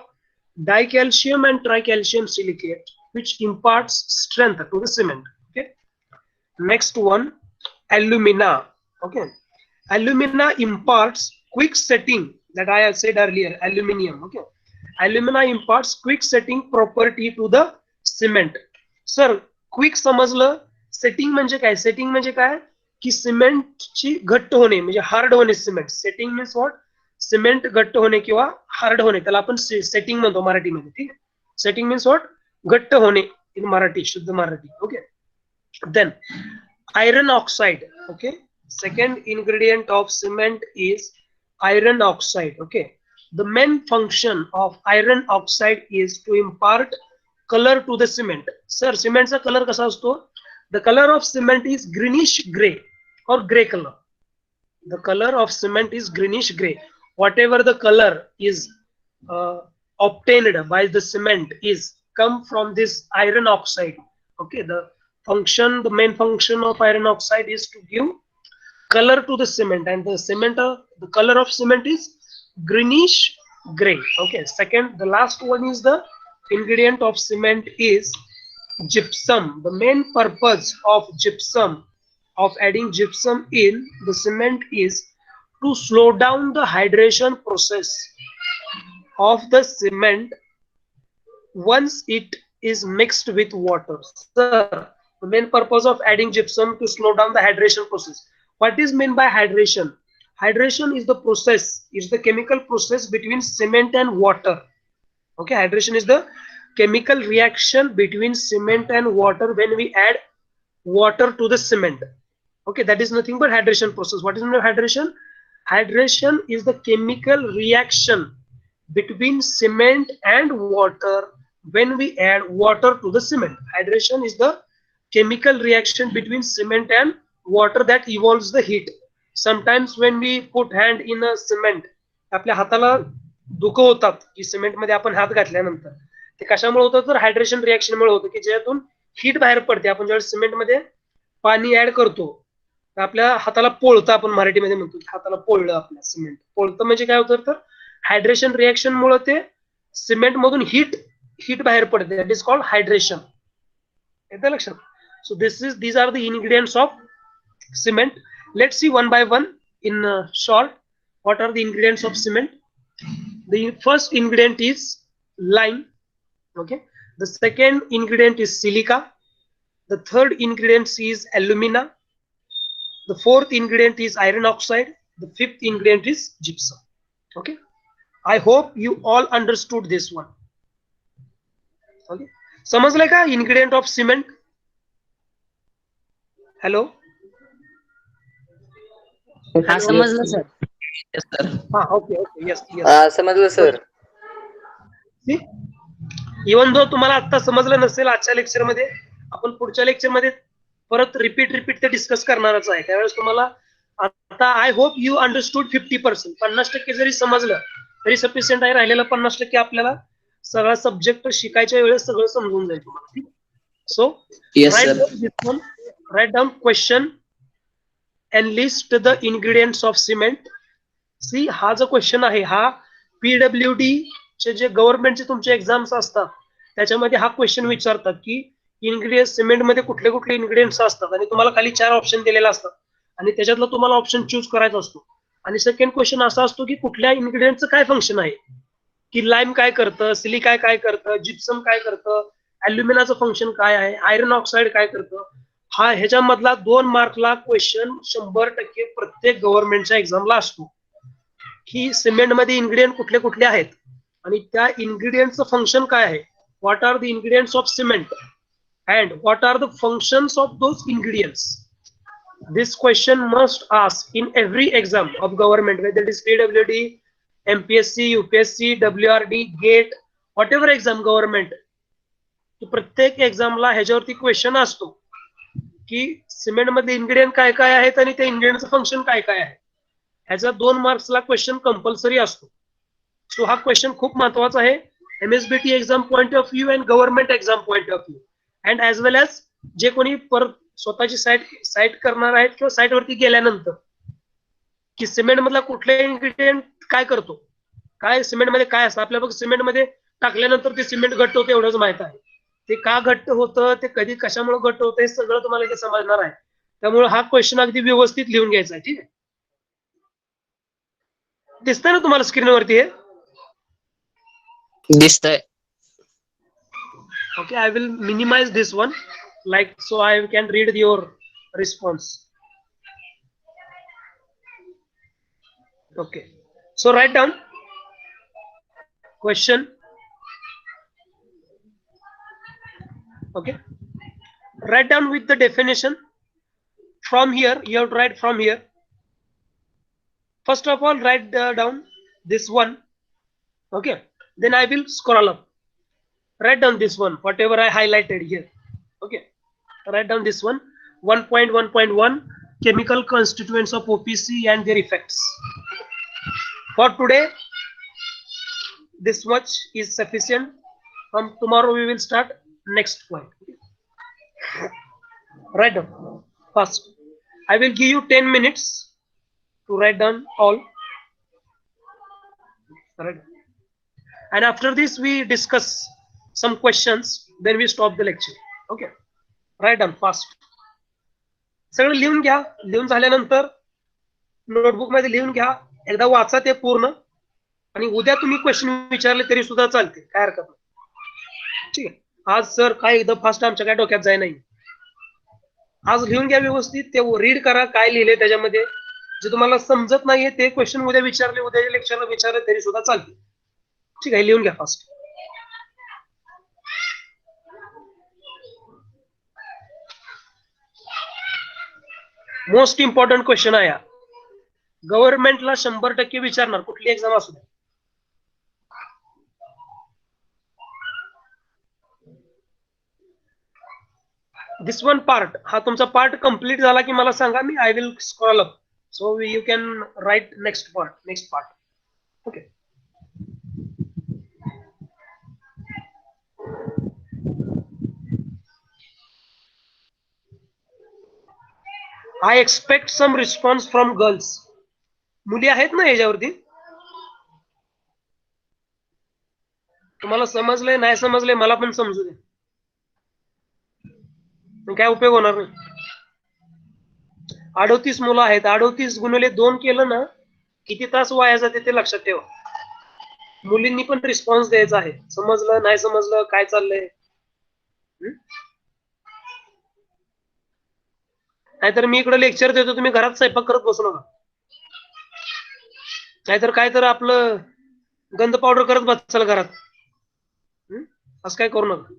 dicalcium and tricalcium silicate, which imparts strength to the cement. Okay, next one, alumina. Okay, alumina imparts quick setting, that I have said earlier, aluminium. Okay, alumina imparts quick setting property to the cement. Sir, quick समजलं, setting म्हणजे काय? Setting म्हणजे काय की सिमेंटची घट्ट होणे, म्हणजे हार्ड होणे cement. Setting means what? Cement घट्ट होणे किंवा हार्ड होणे, त्याला आपण सेटिंग म्हणतो मराठीमध्ये. ठीक आहे, सेटिंग मीन्स व्हॉट? घट्ट होणे इन मराठी, शुद्ध Marathi. Okay, then iron oxide. Okay, second ingredient of cement is iron oxide. Okay, the main function of iron oxide is to impart color to the cement. Sir, cement चा colour कसा असतो? The color of cement is greenish gray or gray color. The color of cement is greenish gray. Whatever the color is obtained by the cement is come from this iron oxide. Okay, the function, the main function of iron oxide is to give color to the cement, and the cement, the color of cement is greenish gray. Okay, second, the last one is the ingredient of cement is gypsum. The main purpose of gypsum, of adding gypsum in the cement, is to slow down the hydration process of the cement once it is mixed with water. Sir, the main purpose of adding gypsum to slow down the hydration process. What is meant by hydration? Hydration is the process, is the chemical process between cement and water. Okay, hydration is the chemical reaction between cement and water when we add water to the cement. Okay, that is nothing but hydration process. What is meant by hydration? Hydration is the chemical reaction between cement and water when we add water to the cement. Hydration is the chemical reaction between cement and water that evolves the heat. Sometimes when we put hand in a cement, आपल्या हाताला दुख होतात की cement मध्ये आपण हात घातल्यानंतर. ते कशामुळे होतं, तर हायड्रेशन रिएक्शन मुळे होतं की ज्यातून हीट बाहेर पडते. आपण ज्यावेळेस सिमेंट मध्ये पाणी ऍड करतो तर आपल्या हाताला पोळतं, आपण मराठीमध्ये म्हणतो की हाताला पोळलं आपल्या सिमेंट. पोळतं म्हणजे काय होतं, तर हायड्रेशन रिएक्शन मुळे ते सिमेंट मधून हीट हीट बाहेर पडते, दॅट इज कॉल्ड हायड्रेशन. येतं लक्षात? सो these are the ingredients of cement. Let's see one by one in short. What are the ingredients of cement? The first ingredient is lime. Okay. The second ingredient is silica. The third ingredient is alumina. The fourth ingredient is iron oxide. The fifth ingredient is gypsum. Okay. I hope you all understood this one. Okay. समजलंय का ingredient of cement? Hello. हा समजलं sir. Yes, sir. Okay. Yes. समजलं sir. Even though तुम्हाला आता समजलं नसेल आजच्या lecture मध्ये, आपण पुढच्या लेक्चर मध्ये परत रिपीट ते डिस्कस करणारच आहे. त्यावेळेस तुम्हाला आता आय होप यू अंडरस्टूड 50%. 50% जरी समजलं तरी सफिशियंट आहे. राहिलेलं 50% आपल्याला सगळा सब्जेक्ट शिकायच्या वेळेस सगळं समजून जाईल तुम्हाला. So Yes, sir. Write down question and list the ingredients of cement. See हा जो क्वेश्चन आहे हा PWD चे जे गव्हर्नमेंटचे तुमचे एक्झाम्स असतात त्याच्यामध्ये हा क्वेश्चन विचारतात की इन्ग्रेडियंट सिमेंट मध्ये कुठले कुठले इन्ग्रेडियंट्स असतात आणि तुम्हाला खाली 4 ऑप्शन दिलेले असतात आणि त्याच्यातला तुम्हाला ऑप्शन चूज करायचा असतो. आणि सेकंड क्वेश्चन असा असतो की कुठल्या इन्ग्रेडियंटचं काय फंक्शन आहे, की लाईम काय करतं, सिलिका काय करतं, जिप्सम काय करतं, अल्युमिनाचं फंक्शन काय आहे, आयर्न ऑक्साईड काय करतं. हा ह्याच्यामधला 2 मार्कला क्वेश्चन 100% प्रत्येक गव्हर्नमेंटच्या एक्झामला असतो की सिमेंट मध्ये इन्ग्रेडियंट कुठले कुठले आहेत आणि त्या इन्ग्रेडियंटचं फंक्शन काय आहे. What are the ingredients of cement and what are the functions of those ingredients. This question must ask in every exam of government, whether it is PWD, MPSC, UPSC, WRD, GATE, whatever exam government. प्रत्येक एक्झामला ह्याच्यावरती question असतो की cement मध्ये ingredient काय काय आहेत आणि त्या इन्ग्रेडियंटचं फंक्शन काय काय आहे. ह्याचा 2 मार्क्सला क्वेश्चन कंपल्सरी असतो. सो हा क्वेश्चन खूप महत्वाचा आहे MSBT exam point of view and government exam point of view. And as well as जे कोणी परत स्वतःची साईट करणार आहेत किंवा साईट वरती गेल्यानंतर की सिमेंट मधला कुठला इन्ग्रेडियंट काय करतो, काय सिमेंट मध्ये काय असतं. आपल्या बघ सिमेंट मध्ये टाकल्यानंतर ते सिमेंट घट्ट होतं एवढंच माहित आहे. ते का घट्ट होतं, ते कधी कशामुळे घट्ट होतं हे सगळं तुम्हाला इथे समजणार आहे. त्यामुळे हा क्वेश्चन अगदी व्यवस्थित लिहून घ्यायचा आहे. ठीक आहे. दिसतंय ना तुम्हाला स्क्रीनवरती हे? दिसतंय. Okay, I will minimize this one, like so I can read your response. Okay, so write down question. Okay, write down with the definition. From here, you have to write from here. First of all, write down this one. Okay, then I will scroll up. Write down this one, whatever I highlighted here. Okay, write down this one. 1.1.1 chemical constituents of OPC and their effects. For today, this much is sufficient. From tomorrow we will start next point. Write down fast. I will give you 10 minutes to write down all. Right. And after this we discuss some questions, then we stop the lecture. Okay, write down fast. सगळं लिहून घ्या. लिहून झाल्यानंतर notebook मध्ये लिहून घ्या. एकदा वाचा ते पूर्ण आणि उद्या तुम्ही क्वेश्चन विचारले तरी सुद्धा चालते, काय हरकत नाही. ठीक आहे. आज सर काय एकदम फास्ट आमच्या काय डोक्यात जाय नाही. आज लिहून घ्या व्यवस्थित. ते रीड करा काय लिहिले त्याच्यामध्ये. जे तुम्हाला समजत नाहीये ते क्वेश्चन उद्या विचारले, उद्याच्या लेक्चरला विचारले तरी सुद्धा चालते. ठीक आहे. लिहून घ्या फास्ट. मोस्ट इम्पॉर्टंट क्वेश्चन आहे. गव्हर्नमेंटला 100% विचारणार कुठली एक्झाम असू दे. दिस वन पार्ट, हा तुमचा पार्ट कंप्लीट झाला की मला सांगा, मी I will scroll up. So you can write next part. Okay. I expect some response from girls. मुली आहेत ना याच्यावरती? तुम्हाला समजलंय नाही समजलंय मला पण समजू दे, पण काय उपयोग होणार नाही. 38 मुलं आहेत, 38 गुणिले 2 केलं ना किती तास वाया जाते ते लक्षात ठेवा. मुलींनी पण रिस्पॉन्स द्यायचा आहे, समजलं नाही समजलं काय चाललंय. नाहीतर मी इकडे लेक्चर देतो, तुम्ही घरात स्वयंपाक करत बसू नका. नाहीतर काय तर आपलं गंध पावडर करत बसाल घरात. असं काय करू नका.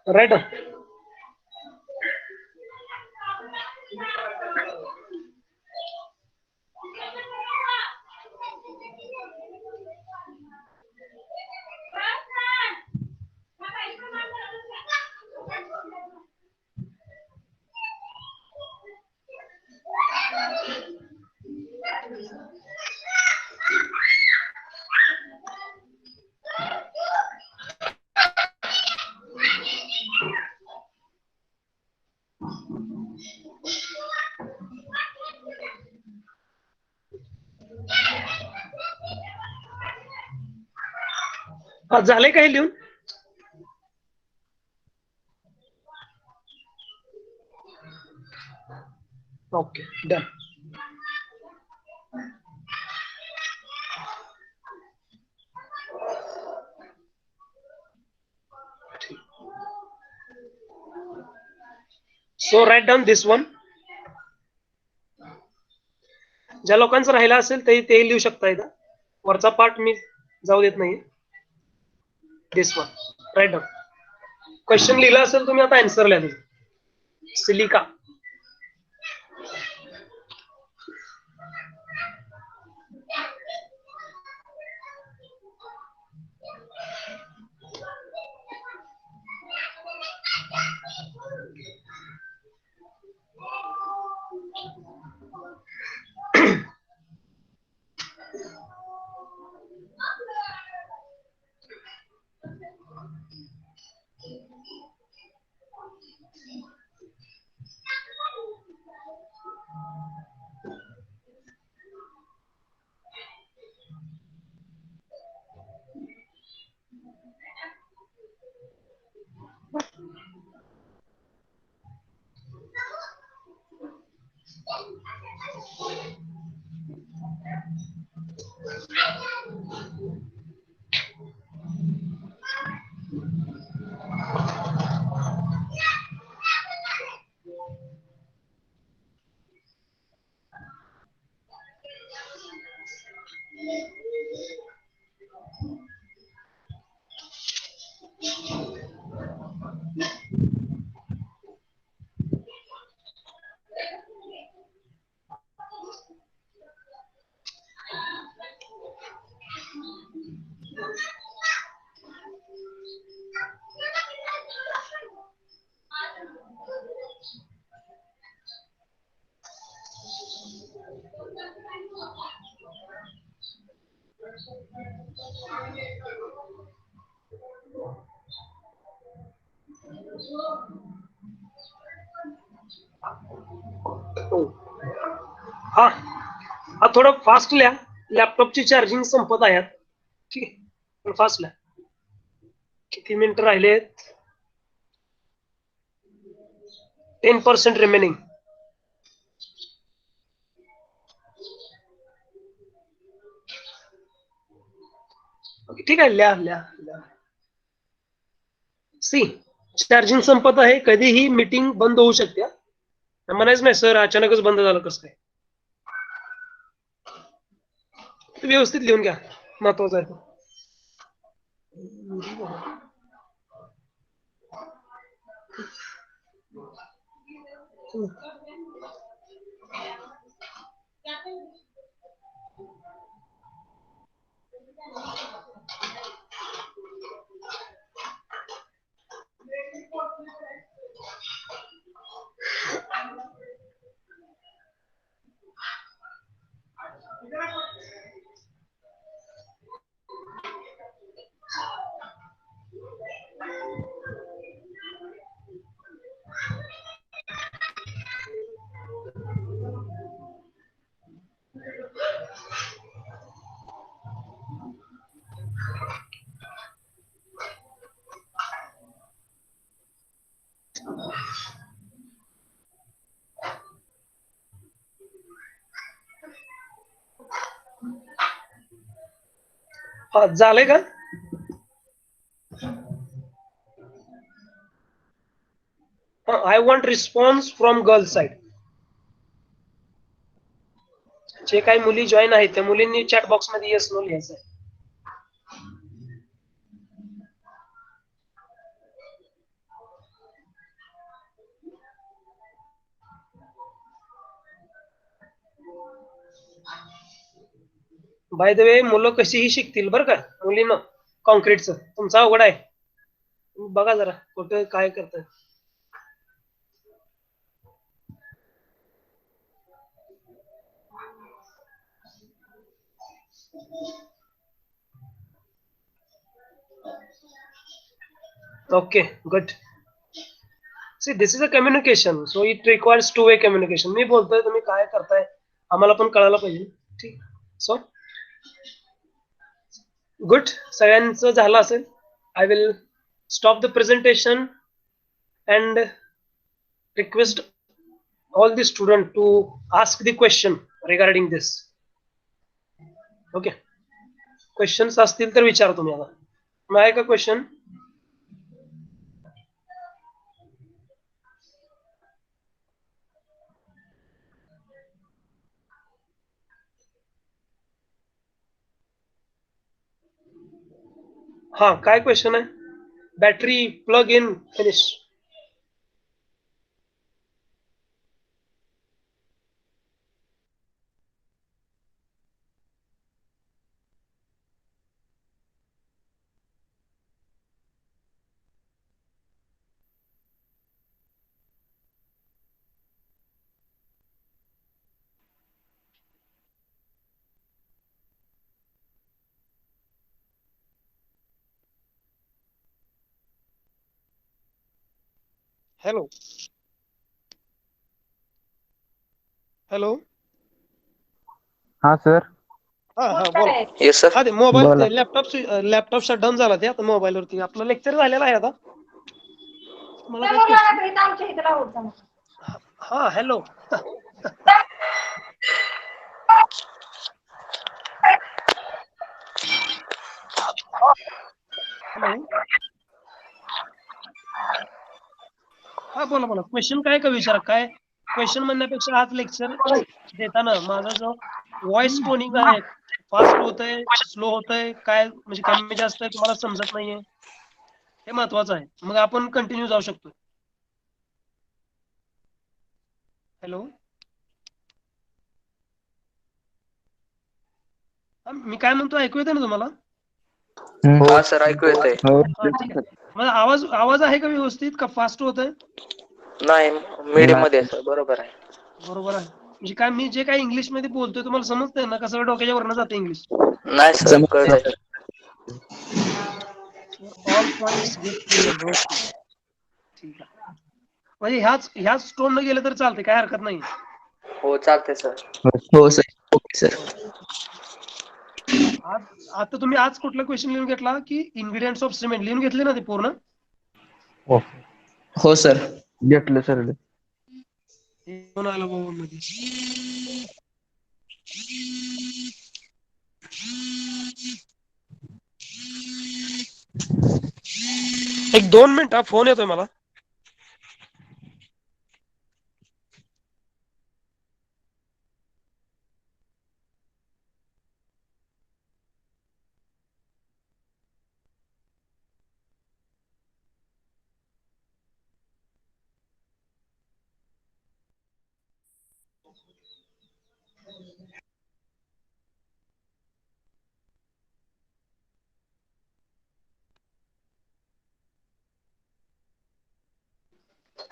राईट. झाले काही लिहून? Okay, done. So write down this one. ज्या लोकांचं राहिला असेल ते लिहू शकता इथं. वरचा पार्ट मी जाऊ देत नाही. This one write down. Question लिहिला असेल तुम्ही, आता आन्सर लिहा. सिलिका. हा हा थोडं फास्ट लिहा, लॅपटॉपची चार्जिंग संपत आहे. ठीक आहे, फास्ट लिहा. किती मिनिटं राहिलेत? 10% रिमेनिंग. ठीक आहे, लिहा लिहा लिहा. सी, चार्जिंग संपत आहे, कधीही मीटिंग बंद होऊ शकते. म्हणायचं नाही सर अचानकच बंद झालं कसं काय. व्यवस्थित लिहून घ्या, महत्वाचं आहे. हा झालंय का? I want response from girls side. जे काही मुली जॉईन आहेत त्या मुलींनी चॅट बॉक्स मध्ये येस नो लिहायचं आहे. बाय द वे मुलं कशीही शिकतील बरं का, मुलीनं कॉन्क्रीटचं तुमचा अवघड आहे. बघा जरा कुठं काय करताय. Okay, good. See, this is a communication, so it requires two-way communication. मी बोलतोय तुम्ही काय करताय आम्हाला पण कळायला पाहिजे. ठीक. सो गुड, सगळ्यांचं झालं असेल. I will stop the presentation and request all the student to ask the question regarding this. Okay. Questions असतील तर विचारा तुम्ही आता. मग आहे का क्वेश्चन? हा काय क्वेश्चन आहे? Battery plug in finish. Hello hello. हा सर. हा हा बोला. Yes sir. हा ते मोबाईल बोला. लॅपटॉप शटडाऊन झाला ते आता मोबाईल वरती. आपलं लेक्चर झालेलं आहे आता. मला काय question? हा हॅलो. हॅलो. हा बोला बोला. क्वेश्चन काय का विचारा. काय क्वेश्चन म्हणण्यापेक्षा आज लेक्चर देताना माझा जो व्हॉइस टोनिंग आहे, फास्ट होतंय, स्लो होतंय, काय म्हणजे कमी जास्त आहे तुम्हाला समजत नाहीये, हे महत्वाचं आहे. मग आपण कंटिन्यू जाऊ शकतो. हॅलो. मी काय म्हणतो ऐकू येतं ना तुम्हाला? हा सर ऐकू येतंय. हा ठीक आहे. मला आवाज आहे का व्यवस्थित का फास्ट होत आहे? नाही मीडियम मध्ये आहे सर. बरोबर आहे. बरोबर आहे. म्हणजे काय मी जे काही इंग्लिश मध्ये बोलतोय तुम्हाला समजतंय ना? कसं डोक्याच्या वरनं जाते इंग्लिश. नाही सर कळतंय sir. All points get clear. Okay ठीक आहे. म्हणजे ह्याच टोन न गेलं तर चालते, काय हरकत नाही. हो चालतंय सर. हो सर. Okay sir. आता तुम्ही आज कुठला क्वेश्चन लिहून घेतला की इन्ग्रेडियंट्स ऑफ सिमेंट लिहून घेतले ना ते पूर्ण? हो सर. घेतलं सर. कोण आलं बाबा मध्ये? एक 2 मिनिट, फोन येतोय मला.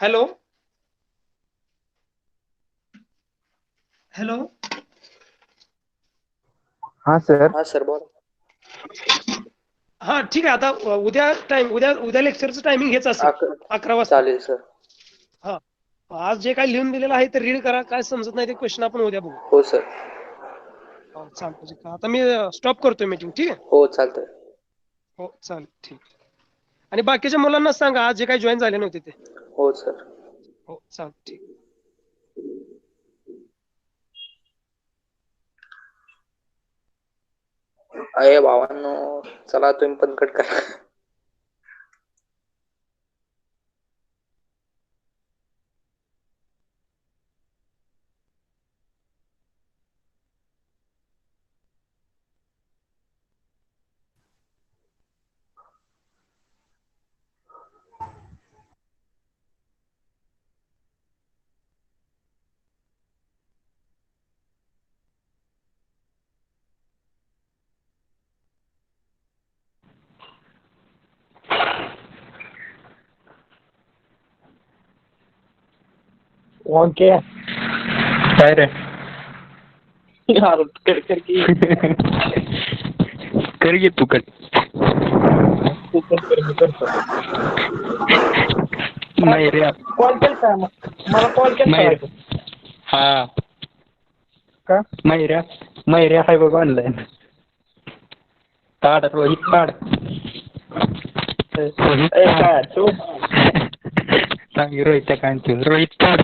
Hello hello. हा सर बोला. हा ठीक आहे. आता उद्या लेक्चरचं टायमिंग हेच असेल 11 वाजता. चालेल सर. हा आज जे काही लिहून दिलेलं आहे ते रीड करा. काय समजत नाही ते क्वेश्चन आपण उद्या बघू. हो सर. चालतं. आता मी स्टॉप करतोय मीटिंग. ठीक आहे. हो चालतंय. हो चालेल ठीक. आणि बाकीच्या मुलांना सांगा आज जे काही जॉईन झाले नव्हते ते. हो सर. हो चालेल ठीक. अरे भावांनो, चला तुम्ही पण कट करा. ओके काय रे? यार कर की कर घे तू कट. तू कर मी करतो. मैऱ्या कॉल केलता मला कॉल केलता मैऱ्या तू. हा का मैऱ्या हाय बघ ऑनलाईन. काढ रोहित काढ. रोहित ए काय तू सांग रोहितच्या काढ तू. रोहित काढ.